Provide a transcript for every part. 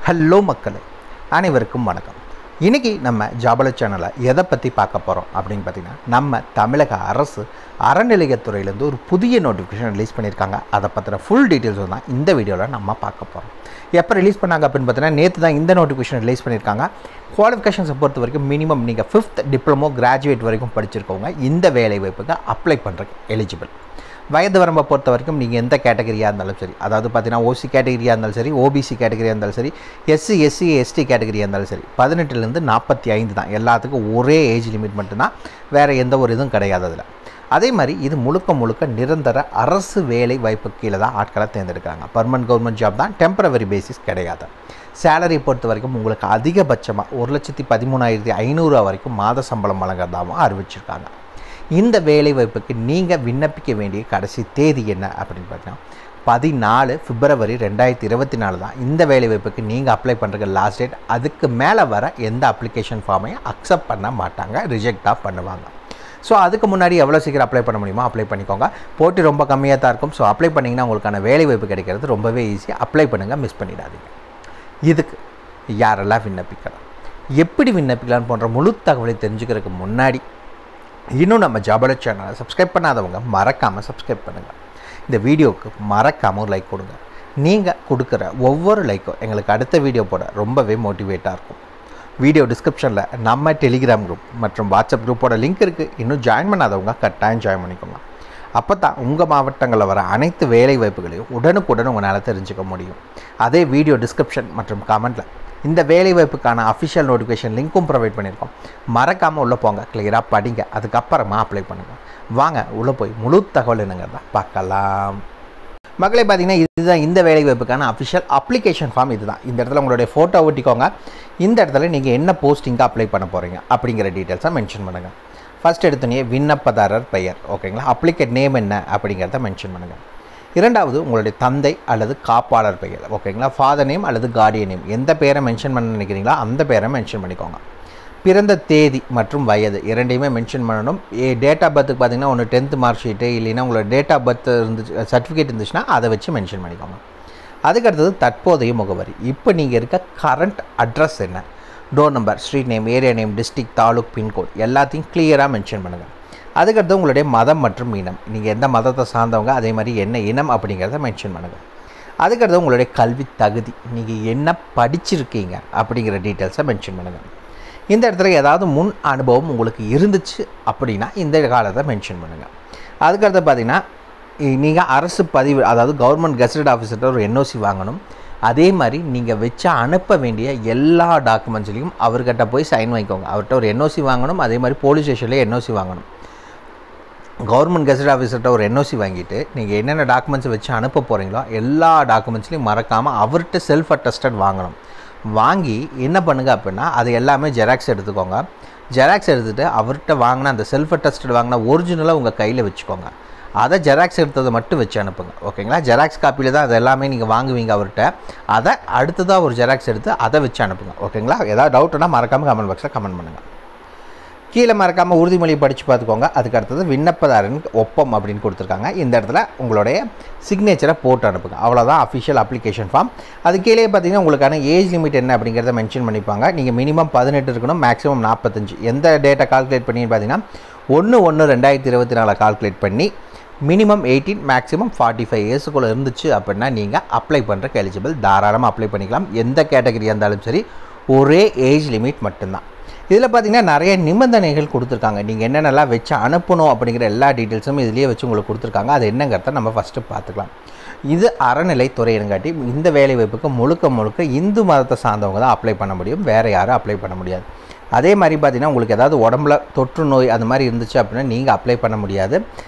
Hello மக்களே, அனைவருக்கும் வணக்கம். இன்றைக்கி நம்ம ஜாபல சேனலை எதை பற்றி பார்க்க போகிறோம் அப்படின்னு பார்த்திங்கன்னா, நம்ம தமிழக அரசு அறநிலையத்துறையிலேருந்து ஒரு புதிய நோட்டிஃபிகேஷன் ரிலீஸ் பண்ணியிருக்காங்க. அதை பற்றின ஃபுல் டீட்டெயில்ஸ் தான் இந்த வீடியோவில் நம்ம பார்க்க போகிறோம். எப்போ ரிலீஸ் பண்ணாங்க அப்படின்னு பார்த்தீங்கன்னா, நேற்று தான் இந்த நோட்டிஃபிகேஷன் ரிலீஸ் பண்ணியிருக்காங்க. குவாலிஃபிகேஷன்ஸை பொறுத்த வரைக்கும் மினிமம் நீங்கள் 5th டிப்ளமோ கிராஜுவேட் வரைக்கும் படிச்சிருக்கவங்க இந்த வேலை வாய்ப்புக்கு அப்ளை பண்ணுறதுக்கு எலிஜிபிள். வயது வரம்பை பொறுத்த வரைக்கும் நீங்கள் எந்த கேட்டகரியாக இருந்தாலும் சரி, அதாவது பார்த்தீங்கன்னா ஓசி கேட்டகரியாக இருந்தாலும் சரி, ஓபிசி கேட்டகரியாக இருந்தாலும் சரி, எஸ்சி எஸ்டி கேட்டகரியாக இருந்தாலும் சரி, 18லேருந்து 45 தான். எல்லாத்துக்கும் ஒரே ஏஜ் லிமிட் மட்டும்தான், வேறு எந்த ஒரு இதுவும் கிடையாது அதில். அதே மாதிரி இது முழுக்க நிரந்தர அரசு வேலை வாய்ப்பு கீழே தான் ஆட்களை தேர்ந்தெடுக்கிறாங்க. பர்மனன்ட் கவர்மெண்ட் ஜாப் தான், டெம்பரவரி பேசிஸ் கிடையாது. சேலரி பொறுத்த வரைக்கும் உங்களுக்கு அதிகபட்சமாக 1,13,500 வரைக்கும் மாத சம்பளம் வழங்குறதாகவும் அறிவிச்சிருக்காங்க. இந்த வேலை வாய்ப்புக்கு நீங்கள் விண்ணப்பிக்க வேண்டிய கடைசி தேதி என்ன அப்படின்னு பார்த்தீங்கன்னா, 14 பிப்ரவரி 2024 தான் இந்த வேலை வாய்ப்புக்கு நீங்கள் அப்ளை பண்ணுறதுக்கு லாஸ்ட் டேட். அதுக்கு மேலே வர எந்த அப்ளிகேஷன் ஃபார்மையும் அக்செப்ட் பண்ண மாட்டாங்க, ரிஜெக்டாக பண்ணுவாங்க. ஸோ அதுக்கு முன்னாடி எவ்வளோ சீக்கிரம் அப்ளை பண்ண முடியுமோ அப்ளை பண்ணிக்கோங்க. போட்டி ரொம்ப கம்மியாக தான் இருக்கும். ஸோ அப்ளை பண்ணிங்கன்னா உங்களுக்கான வேலை வாய்ப்பு கிடைக்கிறது ரொம்பவே ஈஸியாக. அப்ளை பண்ணுங்கள், மிஸ் பண்ணிடாதீங்க. இதுக்கு யாரெல்லாம் விண்ணப்பிக்கலாம், எப்படி விண்ணப்பிக்கலான்னு போன்ற முழு தகவலை தெரிஞ்சுக்கிறதுக்கு முன்னாடி இன்னும் நம்ம ஜாபல சேனலை சப்ஸ்கிரைப் பண்ணாதவங்க மறக்காமல் சப்ஸ்கிரைப் பண்ணுங்கள். இந்த வீடியோவுக்கு மறக்காமல் ஒரு லைக் கொடுங்க. நீங்கள் கொடுக்குற ஒவ்வொரு லைக்கும் எங்களுக்கு அடுத்த வீடியோ போட ரொம்பவே மோட்டிவேட்டாக இருக்கும். வீடியோ டிஸ்கிரிப்ஷனில் நம்ம டெலிகிராம் குரூப் மற்றும் வாட்ஸ்அப் குரூப்போட லிங்க் இருக்குது. இன்னும் ஜாயின் பண்ணாதவங்க கட்டாயம் ஜாயின் பண்ணிக்கோங்க. அப்போ தான் உங்கள் மாவட்டங்களில் வர அனைத்து வேலை வாய்ப்புகளையும் உடனுக்குடன் உங்களால் தெரிஞ்சுக்க முடியும். அதே வீடியோ டிஸ்கிரிப்ஷன் மற்றும் கமெண்ட்டில் இந்த வேலை வாய்ப்புக்கான அஃபிஷியல் நோட்டிஃபிகேஷன் லிங்க்கும் ப்ரொவைட் பண்ணியிருக்கோம். மறக்காமல் உள்ளே போங்க, கிளியராக படிங்க, அதுக்கப்புறமா அப்ளை பண்ணுங்கள். வாங்க உள்ளே போய் முழு தகவல் என்னங்கிறத பார்க்கலாம். மக்களே, பார்த்தீங்கன்னா இதுதான் இந்த வேலை வாய்ப்புக்கான அஃபிஷியல் அப்ளிகேஷன் ஃபார்ம். இதுதான். இந்த இடத்துல உங்களுடைய ஃபோட்டோ ஒட்டிக்கோங்க. இந்த இடத்துல நீங்கள் என்ன போஸ்டிங்காக அப்ளை பண்ண போகிறீங்க அப்படிங்கிற டீட்டெயில்ஸாக மென்ஷன் பண்ணுங்கள். ஃபஸ்ட் எடுத்தோடனே விண்ணப்பதாரர் பெயர், ஓகேங்களா. அப்ளிகேட் நேம் என்ன அப்படிங்கிறத மென்ஷன் பண்ணுங்கள். இரண்டாவது உங்களுடைய தந்தை அல்லது காப்பாளர் பெயர், ஓகேங்களா. ஃபாதர் நேம் அல்லது கார்டியன் நேம், எந்த பேரை மென்ஷன் பண்ண நினைக்கிறீங்களோ அந்த பேரை மென்ஷன் பண்ணிக்கோங்க. பிறந்த தேதி மற்றும் வயது இரண்டையுமே மென்ஷன் பண்ணணும். டேட் ஆஃப் பர்த்துக்கு பார்த்தீங்கன்னா ஒன்று 10th மார்க் ஷீட்டு, இல்லைன்னா உங்களோட டேட் ஆஃப் பர்த் இருந்துச்சு, சர்டிஃபிகேட் இருந்துச்சுன்னா அதை வச்சு மென்ஷன் பண்ணிக்கோங்க. அதுக்கடுத்தது தற்போதைய முகவரி. இப்போ நீங்கள் இருக்க கரண்ட் அட்ரஸ் என்ன, door number, street name, area name, district, taluk, pincode எல்லாத்தையும் கிளியராக மென்ஷன் பண்ணுங்கள். அதுக்கடுத்து உங்களுடைய மதம் மற்றும் இனம், நீங்கள் எந்த மதத்தை சார்ந்தவங்க, அதே மாதிரி என்ன இனம் அப்படிங்கிறத மென்ஷன் பண்ணுங்கள். அதுக்கடுத்து உங்களுடைய கல்வி தகுதி, நீங்கள் என்ன படிச்சிருக்கீங்க அப்படிங்கிற டீட்டெயில்ஸை மென்ஷன் பண்ணுங்கள். இந்த இடத்துல ஏதாவது முன் அனுபவம் உங்களுக்கு இருந்துச்சு அப்படின்னா இந்த காலத்தை மென்ஷன் பண்ணுங்கள். அதுக்கடுத்து பார்த்திங்கன்னா, நீங்கள் அரசு பதிவு, அதாவது கவர்மெண்ட் கெசட்டட் ஆஃபீஸர்கிட்ட ஒரு NOC வாங்கணும். அதே மாதிரி நீங்கள் வச்சு அனுப்ப வேண்டிய எல்லா டாக்குமெண்ட்ஸ்லையும் அவர்கிட்ட போய் சைன் வாங்கிக்கோங்க. அவர்கிட்ட ஒரு NOC வாங்கணும். அதே மாதிரி போலீஸ் ஸ்டேஷன்லேயே NOC வாங்கணும். கவர்மெண்ட் கெசட் ஆஃபீஸர்கிட்ட ஒரு NOC வாங்கிட்டு நீங்கள் என்னென்ன டாக்குமெண்ட்ஸ் வச்சு அனுப்ப போகிறீங்களோ எல்லா டாக்குமெண்ட்ஸ்லையும் மறக்காமல் அவர்கிட்ட செல்ஃப் அட்டஸ்டட் வாங்கணும். வாங்கி என்ன பண்ணுங்கள் அப்படின்னா, அது எல்லாமே ஜெராக்ஸ் எடுத்துக்கோங்க. ஜெராக்ஸ் எடுத்துகிட்டு அவர்கிட்ட வாங்கின அந்த செல்ஃப் அட்டஸ்டட் வாங்கின ஒரிஜினலாக உங்கள் கையில் வச்சுக்கோங்க. அதை ஜெராக்ஸ் எடுத்ததை மட்டும் வச்சு அனுப்புங்க, ஓகேங்களா. ஜெராக்ஸ் காப்பியில் தான் அது எல்லாமே நீங்கள் வாங்குவீங்க அவர்கிட்ட. அதை அடுத்ததாக ஒரு ஜெராக்ஸ் எடுத்து அதை வச்சு அனுப்புங்க, ஓகேங்களா. ஏதாவது டவுட்னா மறக்காமல் கமெண்ட் பாக்ஸில் கமெண்ட் பண்ணுங்கள். கீழே மறக்காமல் உறுதிமொழியை படித்து பார்த்துக்கோங்க. அதுக்கு அடுத்தது விண்ணப்பதாரன் ஒப்பம் அப்படின்னு கொடுத்துருக்காங்க. இந்த இடத்துல உங்களுடைய சிக்னேச்சரை போட்டு அனுப்புங்க. அவ்வளோதான் அஃபிஷியல் அப்ளிகேஷன் ஃபார்ம். அது கீழே பார்த்தீங்கன்னா உங்களுக்கான ஏஜ் லிமிட் என்ன அப்படிங்கிறத மென்ஷன் பண்ணிப்பாங்க. நீங்கள் மினிமம் 18 இருக்கணும், மேக்ஸிமம் 45. எந்த டேட்டை கால்குலேட் பண்ணி பார்த்தீங்கன்னா 1/1/2024 கால்குலேட் பண்ணி மினிமம் 18, மேக்ஸிமம் 45 இயர்ஸுக்குள்ளே இருந்துச்சு அப்படின்னா நீங்கள் அப்ளை பண்ணுறக்கு எலிஜிபிள். தாராளமாக அப்ளை பண்ணிக்கலாம். எந்த கேட்டகரியாக இருந்தாலும் சரி, ஒரே ஏஜ் லிமிட் மட்டும்தான். இதில் பார்த்திங்கன்னா நிறைய நிபந்தனைகள் கொடுத்துருக்காங்க. நீங்கள் என்னென்னலாம் வச்சு அனுப்பணும் அப்படிங்கிற எல்லா டீட்டெயில்ஸும் இதுலேயே வச்சு உங்களுக்கு கொடுத்துருக்காங்க. அது என்னங்கிறத நம்ம ஃபஸ்ட்டு பார்த்துக்கலாம். இது அறநிலைத்துறை என்காட்டி இந்த வேலை வாய்ப்புக்கு முழுக்க இந்து மதத்தை சார்ந்தவங்க தான் அப்ளை பண்ண முடியும், வேறு யாரும் அப்ளை பண்ண முடியாது. அதே மாதிரி பார்த்திங்கன்னா உங்களுக்கு ஏதாவது உடம்புல தொற்று நோய் அது மாதிரி இருந்துச்சு அப்படின்னா நீங்கள் அப்ளை பண்ண முடியாது.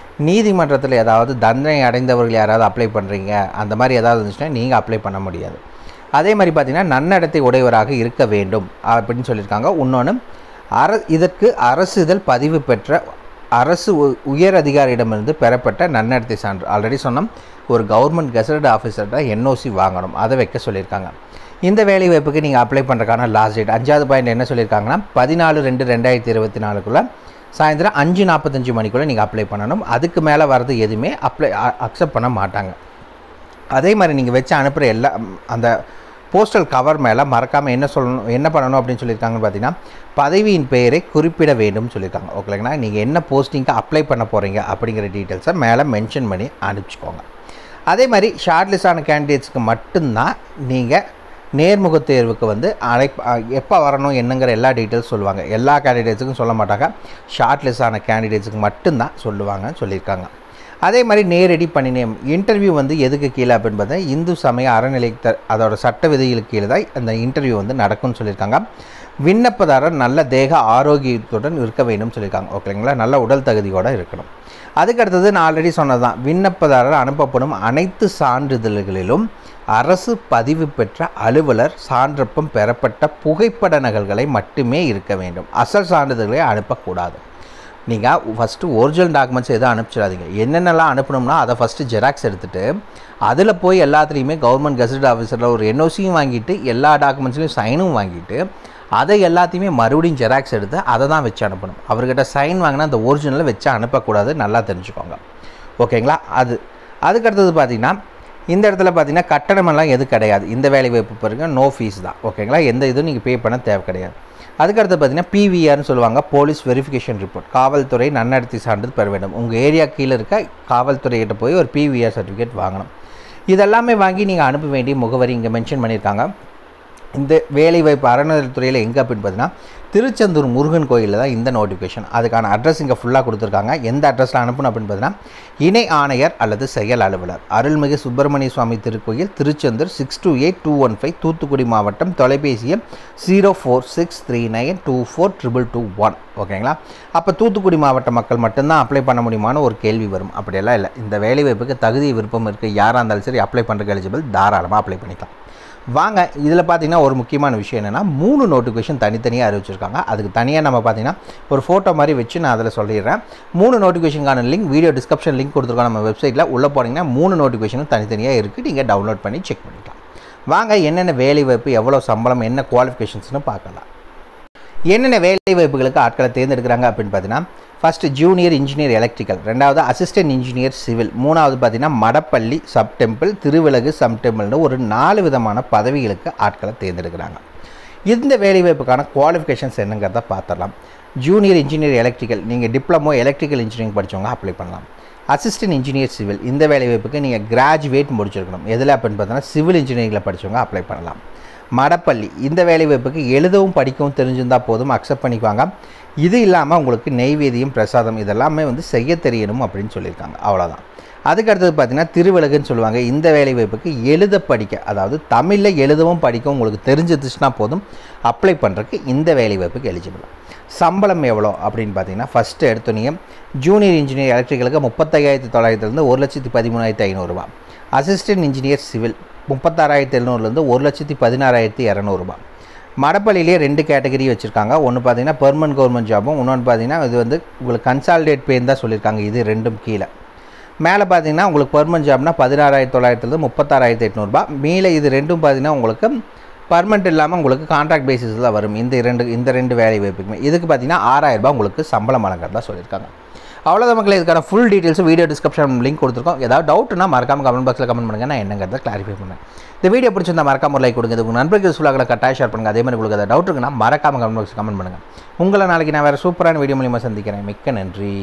நீதிமன்றத்தில் ஏதாவது தண்டனை அடைந்தவர்கள் யாராவது அப்ளை பண்ணுறீங்க, அந்த மாதிரி ஏதாவது இருந்துச்சுன்னா நீங்கள் அப்ளை பண்ண முடியாது. அதே மாதிரி பார்த்திங்கன்னா நன்னடத்தை உடையவராக இருக்க வேண்டும் அப்படின்னு சொல்லியிருக்காங்க. இன்னொன்று, இதற்கு அரசிதழ் பதிவு பெற்ற அரசு உயர் அதிகாரியிடமிருந்து பெறப்பட்ட நன்னடத்தை சான்று. ஆல்ரெடி சொன்னோம், ஒரு கவர்மெண்ட் கெசட்டட் ஆஃபீஸர்கிட்ட NOC வாங்கணும், அதை வைக்க சொல்லியிருக்காங்க. இந்த வேலை வாய்ப்புக்கு நீங்கள் அப்ளை பண்ணுறதுக்கான லாஸ்ட் டேட் 5வது பாயிண்ட் என்ன சொல்லியிருக்காங்கன்னா, 14/2/2024 சாயந்தரம் 5:45 மணிக்குள்ளே நீங்கள் அப்ளை பண்ணணும். அதுக்கு மேலே வர்றது எதுவுமே அக்செப்ட் பண்ண மாட்டாங்க. அதே மாதிரி நீங்கள் வச்சு அனுப்புகிற எல்லா அந்த போஸ்டல் கவர் மேலே மறக்காமல் என்ன பண்ணணும் அப்படின்னு சொல்லியிருக்காங்கன்னு பார்த்தீங்கன்னா பதவியின் பெயரை குறிப்பிட வேண்டும் சொல்லியிருக்காங்க. ஓகேங்களா, நீங்கள் என்ன போஸ்டிங்க்கு அப்ளை பண்ண போகிறீங்க அப்படிங்கிற டீட்டெயில்ஸை மேலே மென்ஷன் பண்ணி அனுப்பிச்சிக்கோங்க. அதே மாதிரி ஷார்ட் லிஸ்டான கேண்டிடேட்ஸ்க்கு மட்டும்தான் நீங்கள் நேர்முக தேர்வுக்கு எப்போ வரணும் என்னங்கிற எல்லா டீட்டெயில்ஸ் சொல்லுவாங்க. எல்லா கேண்டிடேட்ஸுக்கும் சொல்ல மாட்டாங்க, ஷார்ட் லிஸ்டான கேண்டிடேட்ஸுக்கு மட்டும்தான் சொல்லுவாங்கன்னு சொல்லியிருக்காங்க. அதே மாதிரி நேரடி பணி நியமனம் இன்டர்வியூ எதுக்கு கீழே அப்படின்னு பார்த்தா இந்து சமய அறநிலையத்தை அதோட சட்ட விதிகளுக்கு கீழே தான் அந்த இன்டர்வியூ நடக்கும்னு சொல்லியிருக்காங்க. விண்ணப்பதாரர் நல்ல தேக ஆரோக்கியத்துடன் இருக்க வேண்டும் சொல்லியிருக்காங்க. ஓகேங்களா, நல்ல உடல் தகுதியோடு இருக்கணும். அதுக்கடுத்தது நான் ஆல்ரெடி சொன்னது தான், விண்ணப்பதாரர் அனுப்பப்படும் அனைத்து சான்றிதழ்களிலும் அரசு பதிவு பெற்ற அலுவலர் சான்றப்பம் பெறப்பட்ட புகைப்பட நகல்களை மட்டுமே இருக்க வேண்டும். அசல் சான்றிதழ்களை அனுப்பக்கூடாது. நீங்கள் ஃபஸ்ட்டு ஒரிஜினல் டாக்குமெண்ட்ஸ் எதுவும் அனுப்பிச்சிடாதீங்க. என்னென்னலாம் அனுப்பணும்னா அதை ஃபஸ்ட்டு ஜெராக்ஸ் எடுத்துகிட்டு அதில் போய் எல்லாத்துலேயுமே கவர்மெண்ட் கெசட் ஆஃபீஸரில் ஒரு என்ஓசியும் வாங்கிட்டு எல்லா டாக்குமெண்ட்ஸ்லையும் சைனும் வாங்கிட்டு அதை எல்லாத்தையுமே மறுபடியும் ஜெராக்ஸ் எடுத்து அதை தான் வச்சு அனுப்பணும். அவர்கிட்ட சைன் வாங்கினா அந்த ஒரிஜினலை வச்சு அனுப்பக்கூடாது, நல்லா தெரிஞ்சுக்கோங்க. ஓகேங்களா, அதுக்கடுத்தது பார்த்திங்கன்னா இந்த இடத்துல பார்த்திங்கன்னா கட்டணமெல்லாம் எதுவும் கிடையாது. இந்த வேலை வாய்ப்பு பாருங்க, நோ ஃபீஸ் தான். ஓகேங்களா, எந்த இதுவும் நீங்கள் பே பண்ண தேவை கிடையாது. அதுக்கடுத்து பார்த்திங்கன்னா பிவிஆர்னு சொல்லுவாங்க, போலீஸ் வெரிஃபிகேஷன் ரிப்போர்ட். காவல்துறை நன்னடத்தை சான்றிதழ் பெற வேண்டும். உங்கள் ஏரியா கீழே இருக்க காவல்துறையிட்ட போய் ஒரு பிவிஆர் சர்டிஃபிகேட் வாங்கணும். இதெல்லாமே வாங்கி நீங்கள் அனுப்ப வேண்டிய முகவரி இங்கே மென்ஷன் பண்ணியிருக்காங்க. இந்த வேலைவாய்ப்பு அறநிலையத்துறையில் எங்கே அப்படின்னு பார்த்தீங்கன்னா திருச்செந்தூர் முருகன் கோயிலில் தான் இந்த நோட்டிஃபிகேஷன். அதுக்கான அட்ரஸ் இங்கே ஃபுல்லாக கொடுத்துருக்காங்க. எந்த அட்ரஸில் அனுப்பணும் அப்படின்னு பார்த்தீங்கன்னா இணை ஆணையர் அல்லது செயல் அலுவலர், அருள்மிகு சுப்பிரமணிய சுவாமி திருக்கோயில், திருச்செந்தூர் 628215, தூத்துக்குடி மாவட்டம். தொலைபேசி 0463924221. ஓகேங்களா, அப்போ தூத்துக்குடி மாவட்ட மக்கள் மட்டும்தான் அப்ளை பண்ண முடியுமான்னு ஒரு கேள்வி வரும். அப்படியெல்லாம் இல்லை. இந்த வேலைவாய்ப்புக்கு தகுதி விருப்பம் இருக்குது, யாராக இருந்தாலும் சரி அப்ளை பண்ணுறதுக்கு எலிஜிபிள், தாராளமாக அப்ளை பண்ணிக்கலாம். வாங்க, இதில் பார்த்திங்கன்னா ஒரு முக்கியமான விஷயம் என்னென்னா 3 நோட்டிஃபிகேஷன் தனித்தனியாக அறிவிச்சிருக்காங்க. அதுக்கு தனியாக நம்ம பார்த்திங்கன்னா ஒரு ஃபோட்டோ மாதிரி வச்சு நான் அதில் சொல்லிடுறேன். 3 நோட்டிஃபிகேஷனுக்கான லிங்க் வீடியோ டிஸ்கிரிப்ஷன் லிங்க் கொடுத்துருக்கோம் நம்ம வெப்சைட்டில். உள்ளே போனீங்கன்னா 3 நோட்டிஃபிகேஷனும் தனித்தனியாக இருக்குது, நீங்கள் டவுன்லோட் பண்ணி செக் பண்ணிக்கலாம். வாங்க, என்னென்ன வேலைவாய்ப்பு, எவ்வளோ சம்பளம், என்ன குவாலிஃபிகேஷன்ஸ்னு பார்க்கலாம். என்னென்ன வேலை வாய்ப்புகளுக்கு ஆட்களை தேர்ந்தெடுக்கிறாங்க அப்படின்னு பார்த்தீங்கன்னா ஃபஸ்ட்டு ஜூனியர் இன்ஜினியர் எலக்ட்ரிக்கல், ரெண்டாவது அசிஸ்டன்ட் இன்ஜினியர் சிவில், மூணாவது பார்த்தீங்கன்னா மடப்பள்ளி சப் டெம்பிள், திருவிலகு சப் டெம்பிள்னு ஒரு 4 விதமான பதவிகளுக்கு ஆட்களை தேர்ந்தெடுக்கிறாங்க. இந்த வேலைவாய்ப்புக்கான குவாலிஃபிகேஷன்ஸ் என்னங்கிறத பார்த்துடலாம். ஜூனியர் இன்ஜினியர் எலக்ட்ரிக்கல், நீங்கள் டிப்ளமோ எலக்ட்ரிக்கல் இன்ஜினியரிங் படித்தவங்க அப்ளை பண்ணலாம். அசிஸ்டன்ட் இன்ஜினியர் சிவில், இந்த வேலைவாய்ப்புக்கு நீங்கள் கிராஜுவேட் முடிச்சிருக்கணும். எதில் அப்படின்னு பார்த்தீங்கன்னா சிவில் இன்ஜினியரிங்கில் படித்தவங்க அப்ளை பண்ணலாம். மடப்பள்ளி, இந்த வேலைவாய்ப்புக்கு எழுதவும் படிக்கவும் தெரிஞ்சிருந்தால் போதும், அக்செப்ட் பண்ணிக்குவாங்க. இது இல்லாமல் உங்களுக்கு நெய்வேதியம் பிரசாதம் இதெல்லாமே செய்ய தெரியணும் அப்படின்னு சொல்லியிருக்காங்க. அவ்வளோதான். அதுக்கடுத்தது பார்த்திங்கன்னா திருவிலகுன்னு சொல்லுவாங்க. இந்த வேலைவாய்ப்புக்கு எழுத படிக்க, அதாவது தமிழில் எழுதவும் படிக்கவும் உங்களுக்கு தெரிஞ்சிருச்சுன்னா போதும், அப்ளை பண்ணுறதுக்கு இந்த வேலைவாய்ப்புக்கு எலிஜிபிள். சம்பளம் எவ்வளோ அப்படின்னு பார்த்தீங்கன்னா ஃபஸ்ட்டு எடுத்தோன்னே ஜூனியர் இன்ஜினியர் எலக்ட்ரிக்கலுக்கு 35,900 1,13,500 ரூபா. அசிஸ்டன்ட் இன்ஜினியர் சிவில் 36,700 1,16,200 மடப்பள்ளியிலே 2 கேட்டகரி வச்சுருக்காங்க. ஒன்று பார்த்தீங்கன்னா பெர்மனன்ட் கவர்மெண்ட் ஜாபும், இன்னொன்று பார்த்தீங்கன்னா இது உங்களுக்கு கன்சாலிடேட் பேன்னு தான் சொல்லியிருக்காங்க. இது ரெண்டும் கீழே. மேலே பார்த்தீங்கன்னா உங்களுக்கு பெர்மனன்ட் ஜாப்னா 16,900 36,800 மேலே. இது ரெண்டும் பார்த்தீங்கன்னா உங்களுக்கு பர்மனெண்ட் இல்லாமல் உங்களுக்கு கான்ட்ராக்ட் பேசிஸில் தான் வரும். இந்த ரெண்டு வேலை வாய்ப்புக்குமே இதுக்கு பார்த்தீங்கன்னா 6,000 உங்களுக்கு சம்பளம் வழங்குறதா சொல்லியிருக்காங்க. அவ்வளோதான் மக்களே. இதுக்கான full details video description link கொடுத்துருக்கோம். ஏதாவது டவுட்னா மறக்காம கமெண்ட் பாக்ஸில் கமெண்ட் பண்ணுங்கள், நான் என்னங்கிறத கிளாரிஃபை பண்ணுறேன். இந்த வீடியோ பிடிச்சிருந்தா மறக்காம ஒரு லைக் கொடுங்க. இது உங்கள் நண்பர்கள் சொல்லாக கட்டாயம் ஷேர் பண்ணுங்கள். அதே மாதிரி உங்களுக்கு ஏதாவது டவுட் இருக்குன்னா மறக்காம கமெண்ட் பாக்ஸில் கமெண்ட் பண்ணுங்கள். உங்களை நாளைக்கு நான் வேறு சூப்பரான வீடியோ மூலியமாக சந்திக்கிறேன். மிக்க நன்றி.